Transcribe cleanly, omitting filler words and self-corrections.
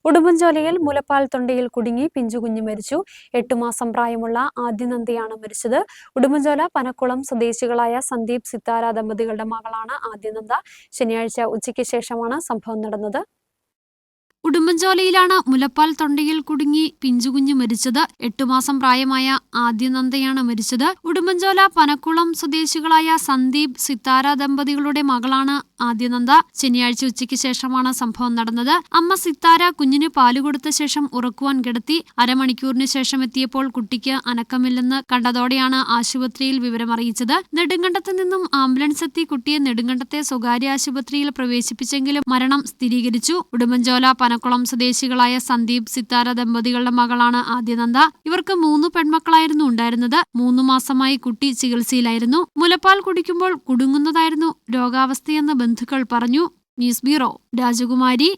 ഉടുമ്പൻചോലയിൽ മുലപ്പാൽ തൊണ്ടയിൽ കുടുങ്ങി പിഞ്ചുകുഞ്ഞ് മരിച്ചു. 8 മാസം പ്രായമുള്ള ആദ്യനന്ദയാണ് മരിച്ചത്. ഉടുമ്പൻചോല പനക്കുളം സ്വദേശികളായ സന്ദീപ് സിത്താര ദമ്പതികളുടെ മകളാണ് ആദ്യനന്ദ. ശനിയാഴ്ച ഉച്ചയ്ക്ക് ശേഷമാണ് സംഭവം നടന്നത്. ഉടുമ്പൻചോലയിലാണ് മുലപ്പാൽ തൊണ്ടയിൽ കുടുങ്ങി പിഞ്ചുകുഞ്ഞ് മരിച്ചത്. 8 മാസം പ്രായമായ ആദ്യനന്ദയാണ് മരിച്ചത്. ഉടുമ്പൻചോല പനക്കുളം സ്വദേശികളായ സന്ദീപ് സിത്താര ദമ്പതികളുടെ മകളാണ് ആദ്യനന്ദ. ശനിയാഴ്ച ഉച്ചയ്ക്ക് ശേഷമാണ് സംഭവം നടന്നത്. അമ്മ സിത്താര കുഞ്ഞിന് പാല് കൊടുത്ത ശേഷം ഉറക്കുവാൻ കിടത്തി. അരമണിക്കൂറിന് ശേഷം എത്തിയപ്പോൾ കുട്ടിക്ക് അനക്കമില്ലെന്ന് കണ്ടതോടെയാണ് ആശുപത്രിയിൽ വിവരമറിയിച്ചത്. നെടുങ്കണ്ടത്ത് നിന്നും ആംബുലൻസ് എത്തി കുട്ടിയെ നെടുങ്കണ്ടത്തെ സ്വകാര്യ ആശുപത്രിയിൽ പ്രവേശിപ്പിച്ചെങ്കിലും മരണം സ്ഥിരീകരിച്ചു. ഉടുമ്പൻചോല പനക്കുളം സ്വദേശികളായ സന്ദീപ് സിത്താര ദമ്പതികളുടെ മകളാണ് ആദ്യനന്ദ. ഇവർക്ക് 3 പെൺമക്കളായിരുന്നു ഉണ്ടായിരുന്നത്. 3 മാസമായി കുട്ടി ചികിത്സയിലായിരുന്നു. മുലപ്പാൽ കുടിക്കുമ്പോൾ കുടുങ്ങുന്നതായിരുന്നു രോഗാവസ്ഥയെന്ന് ബന്ധുക്കൾ പറഞ്ഞു. ന്യൂസ് ബ്യൂറോ, രാജകുമാരി.